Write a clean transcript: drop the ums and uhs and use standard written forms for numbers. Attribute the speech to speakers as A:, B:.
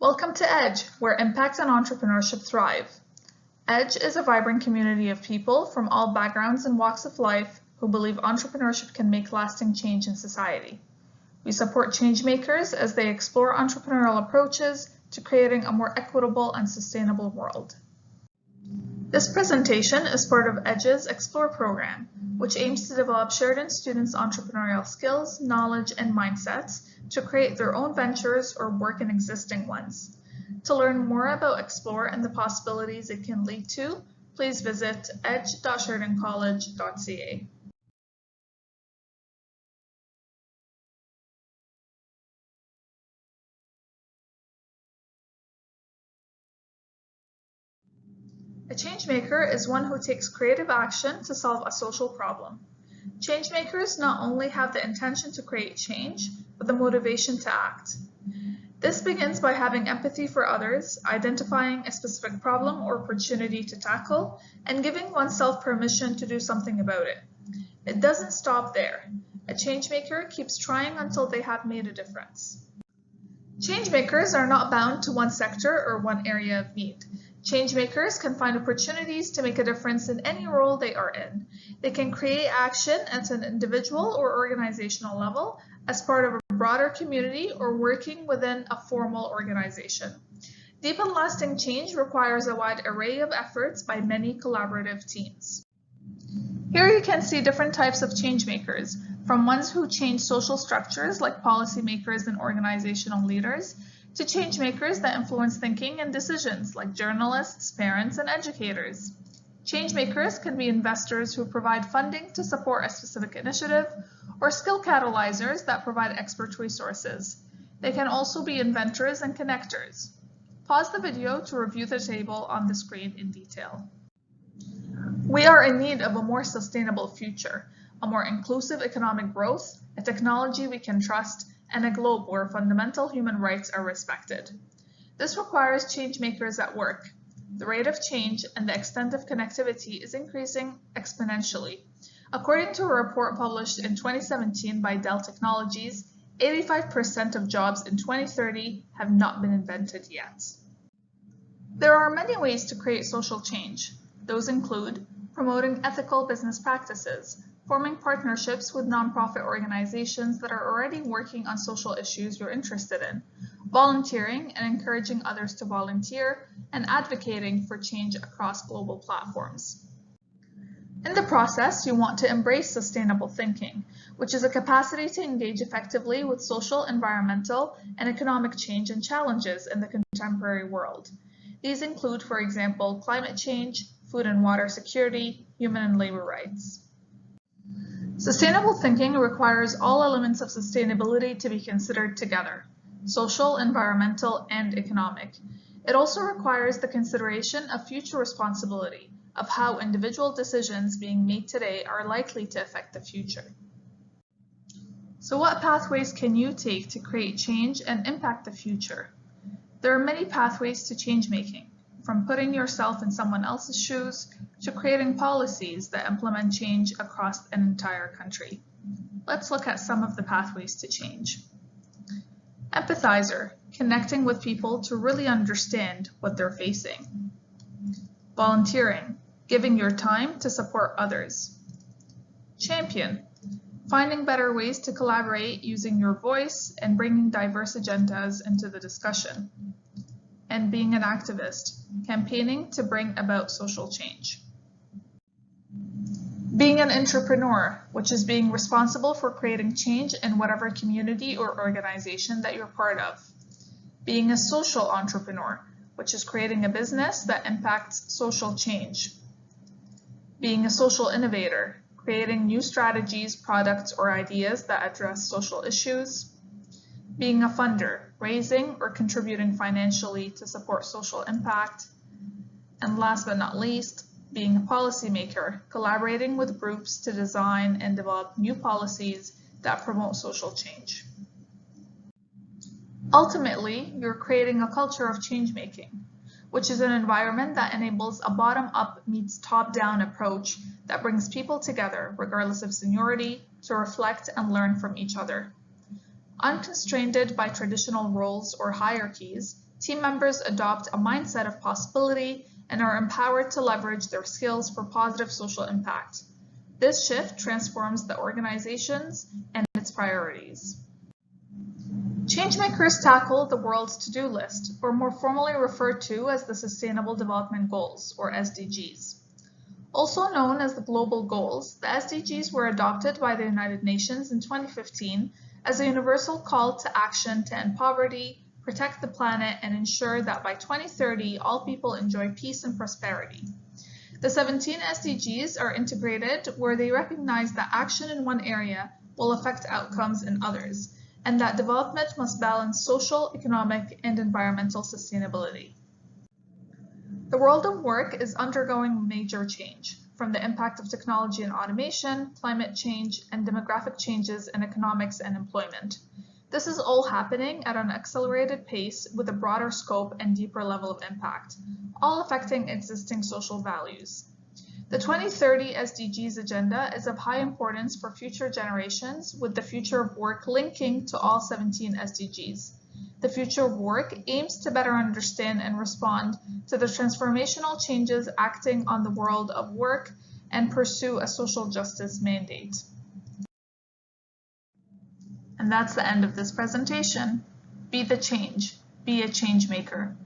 A: Welcome to EDGE, where impact and entrepreneurship thrive. EDGE is a vibrant community of people from all backgrounds and walks of life who believe entrepreneurship can make lasting change in society. We support changemakers as they explore entrepreneurial approaches to creating a more equitable and sustainable world. This presentation is part of EDGE's Explore program, which aims to develop Sheridan students' entrepreneurial skills, knowledge, and mindsets to create their own ventures or work in existing ones. To learn more about Explore and the possibilities it can lead to, please visit edge.sheridancollege.ca. A changemaker is one who takes creative action to solve a social problem. Changemakers not only have the intention to create change, but the motivation to act. This begins by having empathy for others, identifying a specific problem or opportunity to tackle, and giving oneself permission to do something about it. It doesn't stop there. A changemaker keeps trying until they have made a difference. Changemakers are not bound to one sector or one area of need. Changemakers can find opportunities to make a difference in any role they are in. They can create action at an individual or organizational level as part of a broader community or working within a formal organization. Deep and lasting change requires a wide array of efforts by many collaborative teams. Here you can see different types of changemakers, from ones who change social structures like policymakers and organizational leaders, to changemakers that influence thinking and decisions like journalists, parents, and educators. Changemakers can be investors who provide funding to support a specific initiative, or skill catalyzers that provide expert resources. They can also be inventors and connectors. Pause the video to review the table on the screen in detail. We are in need of a more sustainable future, a more inclusive economic growth, a technology we can trust, and a globe where fundamental human rights are respected. This requires changemakers at work. The rate of change and the extent of connectivity is increasing exponentially. According to a report published in 2017 by Dell Technologies, 85% of jobs in 2030 have not been invented yet. There are many ways to create social change. Those include promoting ethical business practices, forming partnerships with nonprofit organizations that are already working on social issues you're interested in, volunteering and encouraging others to volunteer, and advocating for change across global platforms. In the process, you want to embrace sustainable thinking, which is a capacity to engage effectively with social, environmental, and economic change and challenges in the contemporary world. These include, for example, climate change, food and water security, human and labor rights. Sustainable thinking requires all elements of sustainability to be considered together: social, environmental, and economic. It also requires the consideration of future responsibility, of how individual decisions being made today are likely to affect the future. So what pathways can you take to create change and impact the future? There are many pathways to change making, from putting yourself in someone else's shoes to creating policies that implement change across an entire country. Let's look at some of the pathways to change. Empathizer, connecting with people to really understand what they're facing. Volunteering, giving your time to support others. Champion, finding better ways to collaborate using your voice and bringing diverse agendas into the discussion. And being an activist, campaigning to bring about social change. Being an entrepreneur, which is being responsible for creating change in whatever community or organization that you're part of. Being a social entrepreneur, which is creating a business that impacts social change. Being a social innovator, creating new strategies, products, or ideas that address social issues. Being a funder, raising or contributing financially to support social impact. And last but not least, being a policymaker, collaborating with groups to design and develop new policies that promote social change. Ultimately, you're creating a culture of change making, which is an environment that enables a bottom-up meets top-down approach that brings people together, regardless of seniority, to reflect and learn from each other. Unconstrained by traditional roles or hierarchies, Team members adopt a mindset of possibility and are empowered to leverage their skills for positive social impact. This shift transforms the organizations and its priorities. Changemakers tackle the world's to-do list, or more formally referred to as the Sustainable Development Goals, or SDGs. Also known as the Global Goals, the SDGs were adopted by the United Nations in 2015 as a universal call to action to end poverty, protect the planet, and ensure that by 2030 all people enjoy peace and prosperity. The 17 SDGs are integrated where they recognize that action in one area will affect outcomes in others, and that development must balance social, economic, and environmental sustainability. The world of work is undergoing major change, from the impact of technology and automation, climate change, and demographic changes in economics and employment. This is all happening at an accelerated pace with a broader scope and deeper level of impact, all affecting existing social values. The 2030 SDGs agenda is of high importance for future generations, with the future of work linking to all 17 SDGs. The future of work aims to better understand and respond to the transformational changes acting on the world of work and pursue a social justice mandate. And that's the end of this presentation. Be the change. Be a change maker.